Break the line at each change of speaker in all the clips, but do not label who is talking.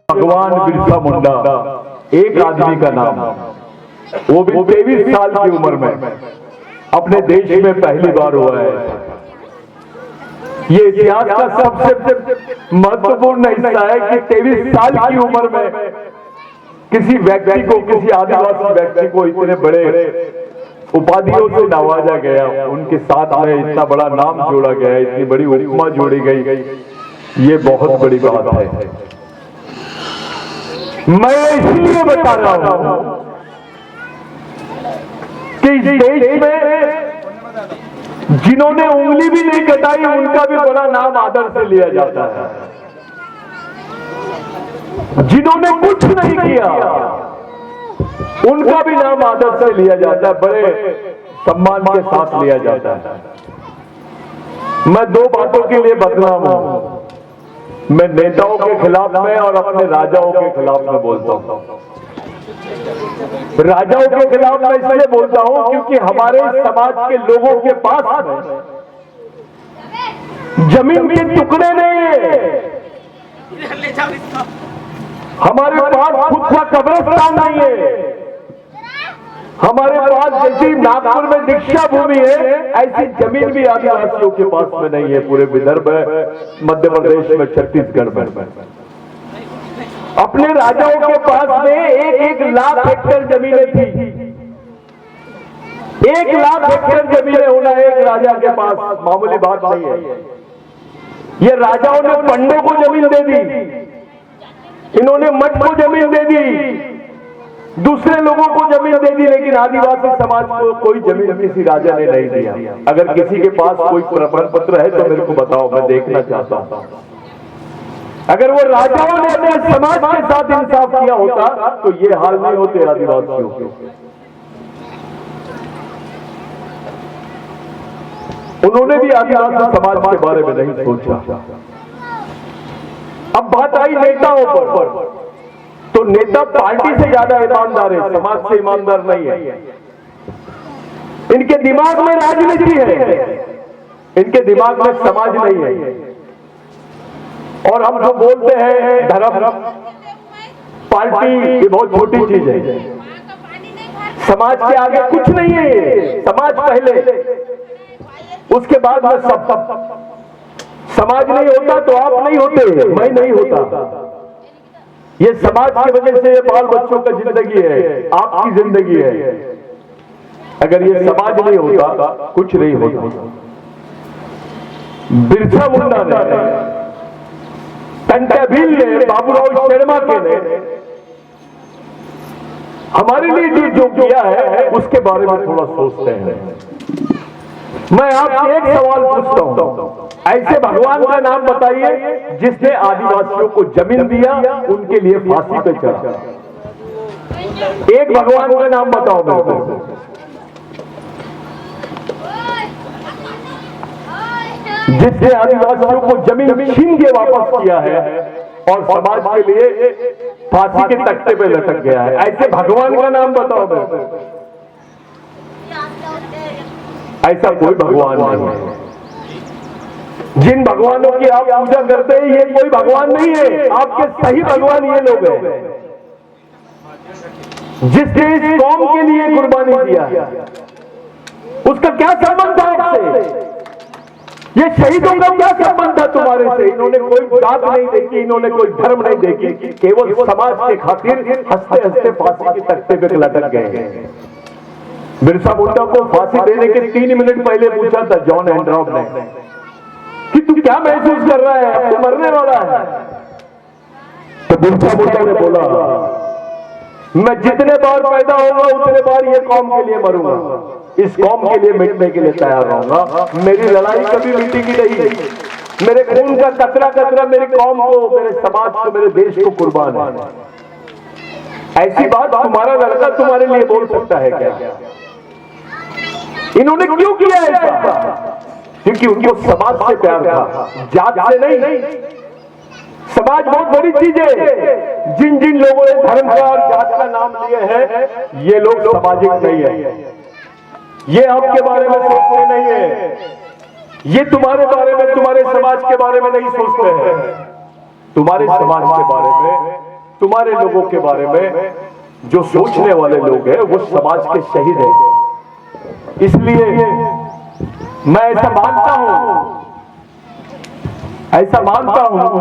भगवान बिरसा मुंडा, एक आदमी का नाम, वो भी 23 साल की उम्र में अपने देश में पहली बार हुआ है। ये इतिहास का सबसे महत्वपूर्ण हिस्सा है कि 23 साल की उम्र में किसी व्यक्ति को, किसी आदिवासी व्यक्ति को इतने बड़े उपाधियों से नवाजा गया, उनके साथ में इतना बड़ा नाम जोड़ा गया, इतनी बड़ी उपमा जोड़ी गई, ये बहुत बड़ी बात है। मैं इसलिए बता रहा हूं कि इस देश में जिन्होंने उंगली भी नहीं कटाई उनका भी बड़ा नाम आदर से लिया जाता है, जिन्होंने कुछ नहीं किया उनका भी नाम आदर से लिया जाता है, बड़े सम्मान के साथ लिया जाता है। मैं दो बातों के लिए बदनाम हूं, मैं नेताओं के खिलाफ में और अपने राजाओं के खिलाफ में बोलता हूं। राजाओं के खिलाफ मैं इसलिए बोलता हूं क्योंकि हमारे समाज के लोगों के पास जमीन के टुकड़े नहीं है, हमारे पास खुद का कब्रिस्तान नहीं है, हमारे पास जैसी नागपुर में दीक्षा भूमि है ऐसी जमीन भी आदिवासियों के पास में नहीं है, पूरे विदर्भ, मध्य प्रदेश में, छत्तीसगढ़ में। अपने राजाओं के पास में 1-1 लाख हेक्टेयर जमीनें थी, 1 लाख हेक्टेयर जमीनें होना एक राजा के पास मामूली बात नहीं है। ये राजाओं ने पंडों को जमीन दे दी, इन्होंने मठ को जमीन दे दी, दूसरे लोगों को जमीन दे दी, लेकिन आदिवासी समाज को कोई जमीन किसी राजा ने नहीं दिया। अगर किसी के पास कोई प्रमाण पत्र है तो मेरे को बताओ, मैं देखना चाहता हूं। अगर वो राजाओं ने अपने समाज के साथ इंसाफ किया होता तो ये हाल नहीं होते आदिवासियों के। उन्होंने भी आदिवासी समाज के बारे में नहीं सोचा। अब बात आई नेताओं पर, तो नेता पार्टी से ज्यादा ईमानदार है, समाज से ईमानदार नहीं है। इनके दिमाग में राजनीति है, इनके दिमाग में समाज नहीं है। और हम जो बोलते हैं धर्म, पार्टी, ये बहुत छोटी चीज है, समाज के आगे कुछ नहीं है। समाज पहले, उसके बाद में सब। समाज नहीं होता तो आप नहीं होते, मैं नहीं होता। ये समाज की वजह से ये बाल बच्चों का जिंदगी है, आपकी जिंदगी है। अगर ये समाज नहीं होता कुछ नहीं होता। बिरसा मुंडा ने, टंटाभील ने, बाबूराव शर्मा के ने हमारे लिए जो किया है उसके बारे में थोड़ा सोचते हैं। मैं आपसे एक सवाल पूछता हूं, ऐसे भगवान का नाम बताइए जिसने आदिवासियों को जमीन दिया, उनके लिए फांसी पे चढ़ा। एक भगवान का नाम बताओ मेरे को। जिसने आदिवासियों को जमीन छीन के वापस किया है और समाज के लिए फांसी के तख्ते पे लटक गया है, ऐसे भगवान का नाम बताओ मेरे को। ऐसा कोई भगवान नहीं है। जिन भगवानों की आप पूजा करते हैं ये कोई भगवान नहीं है, आपके सही भगवान ये लोग हैं जिसने इस कौम के लिए कुर्बानी दिया है। उसका क्या संबंध था आपसे? ये शहीदों का क्या संबंध था तुम्हारे से? इन्होंने कोई जात नहीं देखी, इन्होंने कोई धर्म नहीं देखी, केवल समाज के खातिर हंसते हंसते फांसी के तख्ते पे लटक गए। बिरसा मुंडा को फांसी देने के 3 मिनट पहले पूछा था जॉन एंड्रॉप ने कि तू क्या महसूस कर रहा है, अब तो मरने वाला है। तो बिरसा मुंडा ने बोला, मैं जितने बार पैदा होगा उतने बार ये कौम के लिए मरूंगा, इस कौम के लिए मिटने के लिए तैयार रहूंगा। मेरी लड़ाई कभी मिटेगी नहीं, मेरे खून का कतरा कतरा मेरी कौम को, मेरे समाज को, मेरे देश को कुर्बान है। ऐसी बात तुम्हारा लड़का तुम्हारे लिए बोल सकता है क्या? इन्होंने क्यों किया ऐसा? क्योंकि उनको समाज से प्यार था, जात से नहीं। समाज बहुत बड़ी चीज है। जिन जिन लोगों ने धर्म का और जात का नाम लिए हैं ये लोग सामाजिक नहीं है, ये आपके बारे में सोचते नहीं है, ये तुम्हारे बारे में, तुम्हारे समाज के बारे में नहीं सोचते हैं। तुम्हारे समाज के बारे में तुम्हारे लोगों के बारे में जो सोचने वाले लोग हैं वो समाज के शहीद हैं। इसलिए मैं ऐसा मानता हूं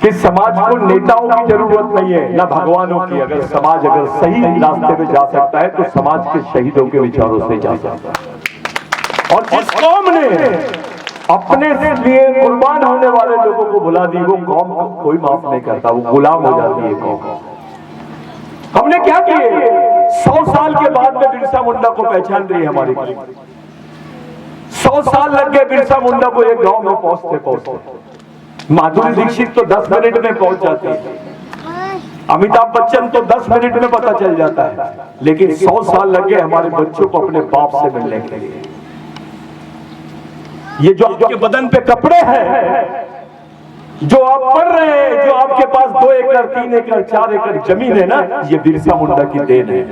कि समाज को नेताओं की जरूरत नहीं है, ना भगवानों की। अगर समाज सही रास्ते पे जा सकता है तो समाज के शहीदों के विचारों से जा सकता है। और जिस कौम ने अपने लिए कुर्बान होने वाले लोगों को भुला दी, वो कौम को कोई माफ नहीं करता, वो गुलाम हो जाती है कौम। हमने क्या किए? 100 साल के बाद में बिरसा मुंडा को पहचान रही है हमारी। 100 साल लग गए बिरसा मुंडा को एक गांव में पहुंचते। माधुरी दीक्षित तो 10 मिनट में पहुंच जाती है, अमिताभ बच्चन तो 10 मिनट में पता चल जाता है, लेकिन 100 साल लग गए हमारे बच्चों को अपने बाप से मिलने के लिए। ये जो आपके बदन पे कपड़े हैं, जो आप पढ़ रहे हैं, जो आपके पास 2 एकड़ 3 एकड़ 4 एकड़ जमीन है ना, ये बिरसा मुंडा की देन है।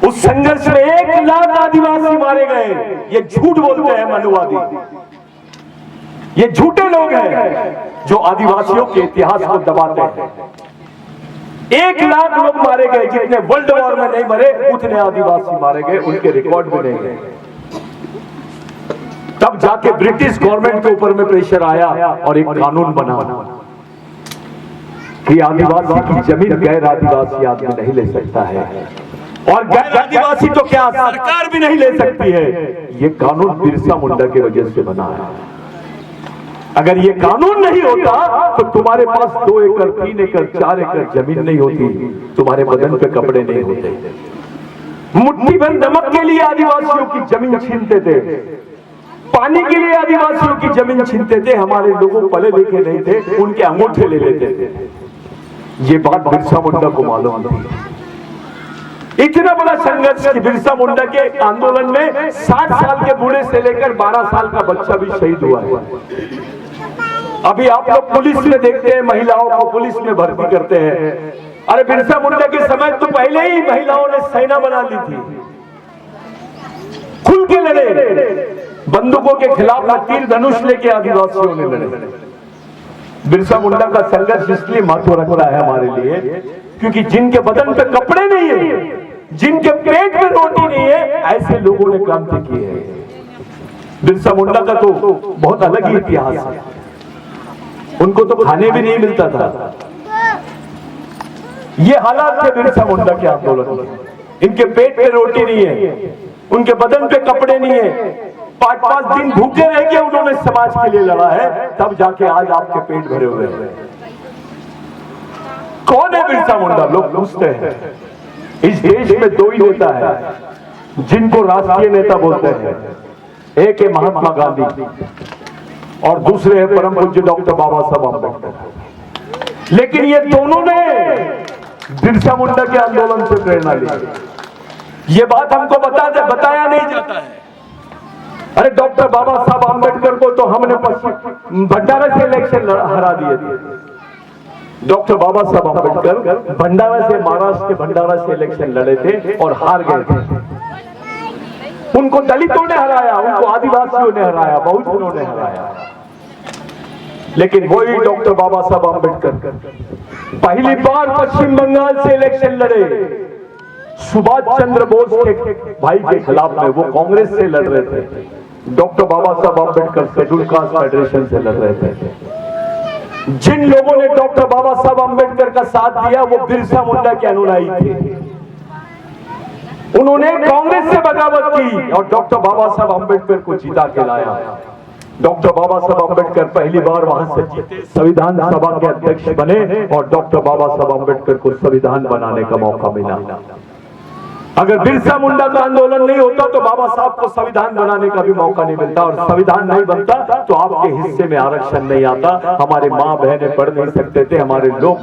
उस संघर्ष में 1 लाख आदिवासी मारे गए। ये झूठ बोलते हैं मनुवादी, ये झूठे लोग हैं जो आदिवासियों के इतिहास को दबाते हैं। 1 लाख लोग मारे गए, जितने वर्ल्ड वॉर में नहीं मरे उतने आदिवासी मारे गए, उनके रिकॉर्ड में नहीं गए। तब जाके ब्रिटिश गवर्नमेंट के ऊपर में प्रेशर आया और एक कानून बना कि आदिवासी की जमीन गैर आदिवासी आदमी नहीं ले सकता है, और गैर आदिवासी तो क्या सरकार भी नहीं ले सकती है। ये कानून बिरसा मुंडा की वजह से बना है। अगर ये कानून नहीं होता तो तुम्हारे पास 2 एकड़ 3 एकड़ 4 एकड़ जमीन नहीं होती, तुम्हारे बदन पे कपड़े नहीं होते। मुट्ठी भर नमक के लिए आदिवासियों की जमीन छीनते थे, पानी के लिए आदिवासियों की जमीन छीनते थे। हमारे लोगों पढ़े लिखे नहीं थे, उनके अंगूठे ले लेते थे। ये बात बिरसा मुंडा को मालूम थी। इतना बड़ा संघर्ष कि बिरसा मुंडा के आंदोलन में 60 साल के बूढ़े से लेकर 12 साल का बच्चा भी शहीद हुआ है। अभी आप लोग पुलिस में देखते हैं, महिलाओं को पुलिस में भर्ती करते हैं। अरे बिरसा मुंडा के समय तो पहले ही महिलाओं ने सेना बना ली थी, खुल के लड़े, बंदूकों के खिलाफ तीर धनुष लेके आदिवासियों ने लड़े। बिरसा मुंडा का संघर्ष इसलिए महत्व रखता है हमारे लिए क्योंकि जिनके बदन पे कपड़े नहीं है, जिनके पेट में रोटी नहीं है, ऐसे लोगों ने क्रांति की है। बिरसा मुंडा का तो बहुत अलग ही इतिहास है। उनको तो खाने भी नहीं मिलता था। ये हालात थे बिरसा मुंडा के आंदोलन में। इनके पेट पे रोटी नहीं है, उनके बदन पे कपड़े नहीं है, 5-5 दिन भूखे रह के उन्होंने समाज के लिए लड़ा है, तब जाके आज आपके पेट भरे हुए हैं। कौन है बिरसा मुंडा? लोग पूछते हैं। इस देश में 2 ही नेता है जिनको राष्ट्रीय नेता बोलते हैं। एक है महात्मा गांधी और दूसरे हैं परम पूज्य डॉक्टर बाबा साहब अम्बेडकर। लेकिन ये दोनों ने बिरसा मुंडा के आंदोलन से प्रेरणा ली। ये बात हमको बताया नहीं जाता है। अरे डॉक्टर बाबा साहब अम्बेडकर को तो हमने भंडारा से इलेक्शन हरा दिए थे। डॉक्टर बाबा साहब अम्बेडकर भंडारा से, महाराष्ट्र के भंडारा से इलेक्शन लड़े थे और हार गए थे। उनको दलितों ने हराया, उनको आदिवासियों ने हराया, बहुजनों ने हराया। लेकिन वही डॉक्टर बाबा साहब अम्बेडकर पहली बार पश्चिम बंगाल से इलेक्शन लड़े, सुभाष चंद्र बोस के भाई के खिलाफ में। वो कांग्रेस से लड़ रहे थे, डॉक्टर बाबा Saheb Ambedkar schedule caste federation से लड़ रहे थे। जिन लोगों ने डॉक्टर बाबा साहब अम्बेडकर का साथ दिया वो बिरसा मुंडा के अनुयायी थे। उन्होंने कांग्रेस से बगावत की और डॉक्टर बाबा साहब अम्बेडकर को जीता के लाया। डॉक्टर बाबा साहब अम्बेडकर पहली बार वहां से जीते, संविधान सभा के अध्यक्ष बने और डॉक्टर बाबा साहब अम्बेडकर को संविधान बनाने का मौका मिला। अगर बिरसा मुंडा का आंदोलन नहीं होता तो बाबा साहब को संविधान बनाने का भी मौका नहीं मिलता, और संविधान नहीं बनता तो आपके हिस्से में आरक्षण नहीं आता। हमारे माँ बहनें पढ़ नहीं सकते थे, हमारे लोग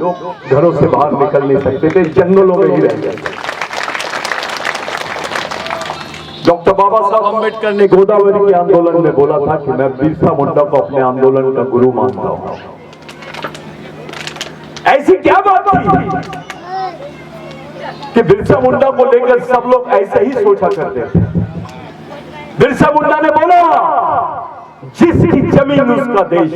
घरों से बाहर निकल नहीं सकते थे, जंगलों में ही रह गए। डॉक्टर बाबा साहब अम्बेडकर ने गोदावरी के आंदोलन में बोला था कि मैं बिरसा मुंडा को अपने आंदोलन का गुरु मानता हूं। ऐसी क्या बात थी कि बिरसा मुंडा को लेकर सब लोग ऐसे ही सोचा करते थे? बिरसा मुंडा ने बोला जिसकी जमीन उसका देश,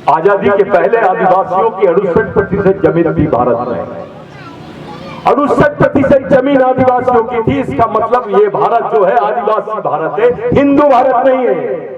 आजादी के पहले आदिवासियों की 68% जमीन थी भारत में। 68% जमीन आदिवासियों की थी। इसका मतलब ये भारत जो है आदिवासी भारत है, हिंदू भारत नहीं है।